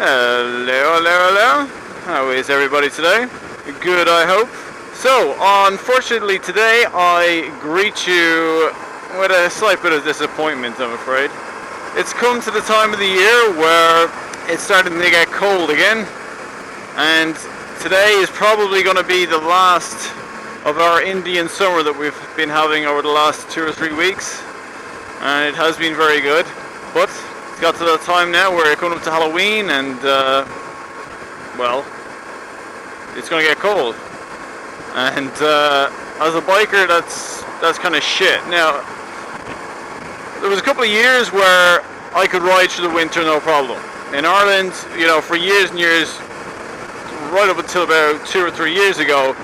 Hello, hello, hello. How is everybody today? Good, I hope. So, unfortunately today I greet you with a slight bit of disappointment, I'm afraid. It's come to the time of the year where it's starting to get cold again, and today is probably going to be the last of our Indian summer that we've been having over the last 2 or 3 weeks, and it has been very good, but it's got to the time now where we're coming up to Halloween, and well, it's going to get cold, and as a biker that's kind of shit. Now, there was a couple of years where I could ride through the winter no problem. In Ireland, you know, for years and years, right up until about 2 or 3 years ago,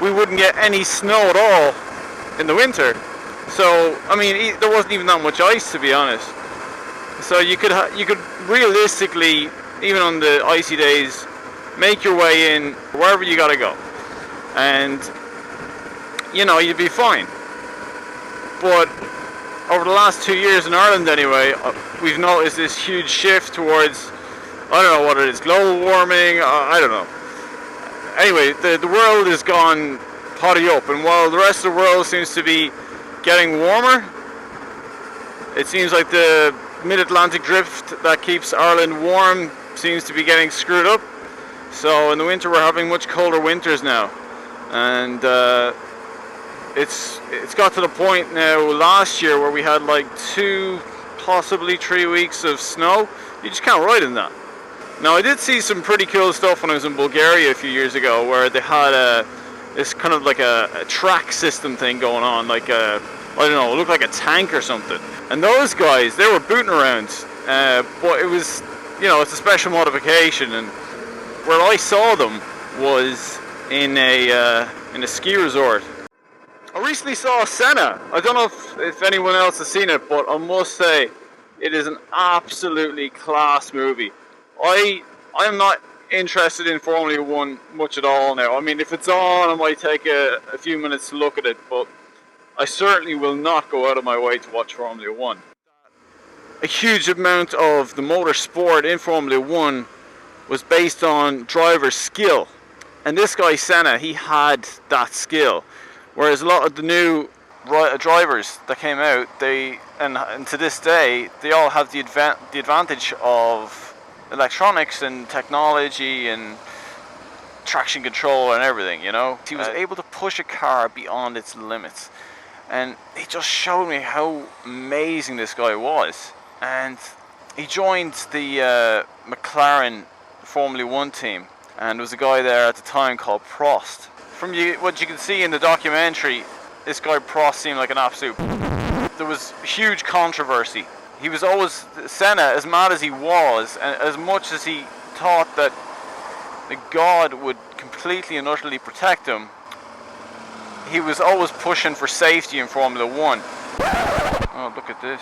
we wouldn't get any snow at all in the winter. So, I mean, there wasn't even that much ice, to be honest. So you could realistically, even on the icy days, make your way in wherever you gotta go, and you know, you'd be fine. But over the last 2 years in Ireland, anyway, we've noticed this huge shift towards, I don't know what it is, global warming. I don't know. Anyway, the world has gone potty up, and while the rest of the world seems to be getting warmer, it seems like the mid-Atlantic drift that keeps Ireland warm seems to be getting screwed up. So in the winter we're having much colder winters now, and it's got to the point now last year where we had like 2, possibly 3 weeks of snow. You just can't ride in that. Now, I did see some pretty cool stuff when I was in Bulgaria a few years ago, where they had this kind of like a track system thing going on, like I don't know, it looked like a tank or something. And those guys, they were booting around, but it was, you know, it's a special modification. And where I saw them was in a ski resort. I recently saw Senna. I don't know if anyone else has seen it, but I must say it is an absolutely class movie. I am not interested in Formula 1 much at all now. I mean, if it's on, I might take a few minutes to look at it, but I certainly will not go out of my way to watch Formula 1. A huge amount of the motorsport in Formula 1 was based on driver skill. And this guy Senna, he had that skill. Whereas a lot of the new drivers that came out, and to this day, they all have the advantage of electronics and technology and traction control and everything, you know. He was able to push a car beyond its limits. And he just showed me how amazing this guy was. And he joined the McLaren Formula 1 team, and there was a guy there at the time called Prost. From what you can see in the documentary, this guy Prost seemed like an absolute... There was huge controversy. He was always... Senna, as mad as he was, and as much as he thought that the God would completely and utterly protect him, he was always pushing for safety in Formula 1. Oh, look at this.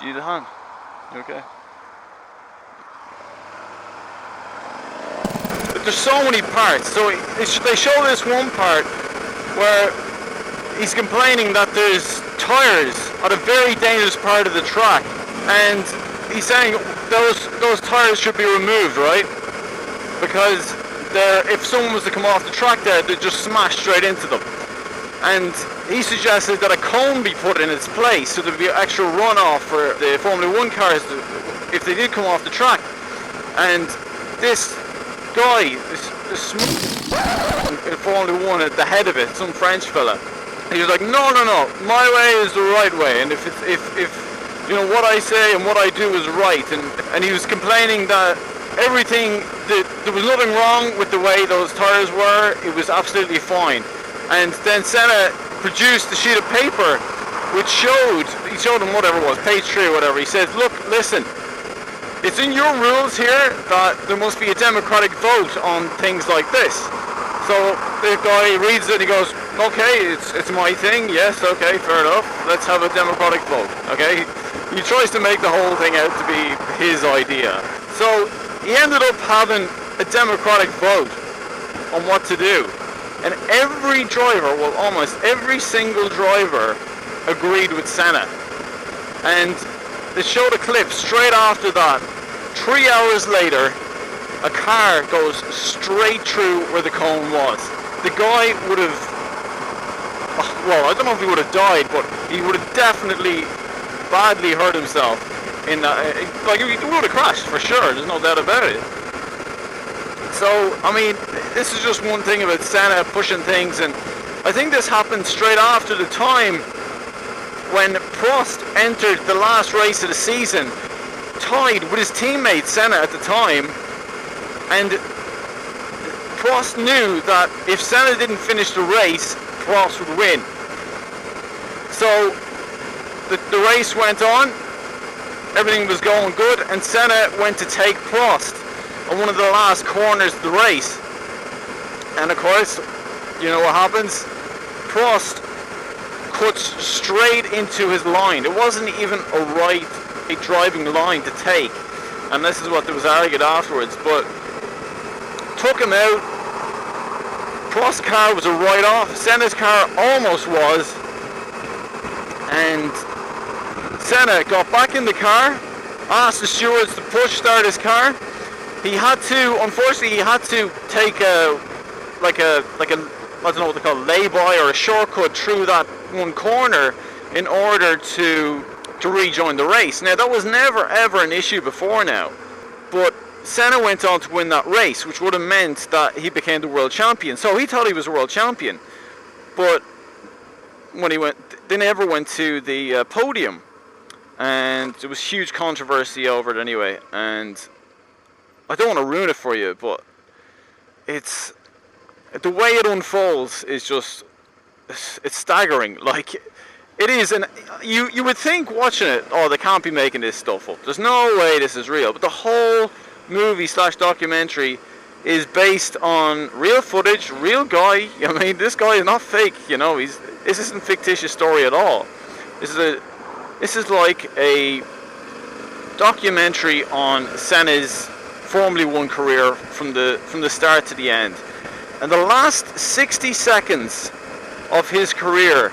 Do you need a hand? You okay? But there's so many parts. So they show this one part where he's complaining that there's tires at a very dangerous part of the track, and he's saying those tires should be removed, right? Because if someone was to come off the track there, they'd just smash straight into them. And he suggested that a cone be put in its place so there'd be extra runoff for the Formula 1 cars if they did come off the track. And this guy, this in Formula 1 at the head of it, some French fella, he was like, no, my way is the right way, and if you know, what I say and what I do is right. And he was complaining that there was nothing wrong with the way those tires were. It was absolutely fine. And then Senna produced a sheet of paper which he showed him whatever it was, page 3 or whatever. He says, look, listen, it's in your rules here that there must be a democratic vote on things like this. So the guy reads it and he goes, okay, it's my thing, yes, okay, fair enough, let's have a democratic vote, okay? He tries to make the whole thing out to be his idea. So he ended up having a democratic vote on what to do. And every driver, well, almost every single driver agreed with Senna. And they showed a clip straight after that. 3 hours later, a car goes straight through where the cone was. The guy would have, well, I don't know if he would have died, but he would have definitely badly hurt himself. In like, he would have crashed for sure, there's no doubt about it. So, I mean, this is just one thing about Senna pushing things, and I think this happened straight after the time when Prost entered the last race of the season, tied with his teammate Senna at the time, and Prost knew that if Senna didn't finish the race, Prost would win. So the race went on, everything was going good, and Senna went to take Prost on one of the last corners of the race. And of course, you know what happens? Prost cuts straight into his line. It wasn't even a driving line to take, and this is what there was argued afterwards, but took him out. Prost's car was a write-off, Senna's car almost was, and Senna got back in the car, asked the stewards to push start his car. Unfortunately he had to take a I don't know what they call, lay-by or a shortcut through that one corner in order to rejoin the race. Now, that was never ever an issue before now, but Senna went on to win that race, which would have meant that he became the world champion. So he thought he was a world champion, but when they never went to the podium, and there was huge controversy over it anyway. And I don't want to ruin it for you, but it's the way it unfolds is just, it's staggering. Like, it is, and you would think watching it, oh, they can't be making this stuff up, there's no way this is real, but the whole movie / documentary is based on real footage, real guy. I mean, this guy is not fake, you know. This isn't a fictitious story at all. This is like a documentary on Senna's Formula 1 career from the start to the end. And the last 60 seconds of his career,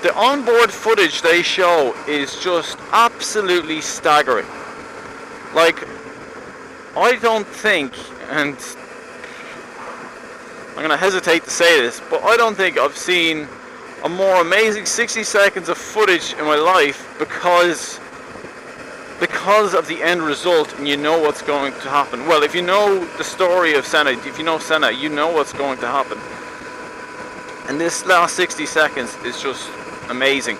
the onboard footage they show is just absolutely staggering. Like, I don't think, and I'm going to hesitate to say this, but I don't think I've seen a more amazing 60 seconds of footage in my life, because of the end result, and you know what's going to happen. Well, if you know the story of Senna, if you know Senna, you know what's going to happen. And this last 60 seconds is just amazing.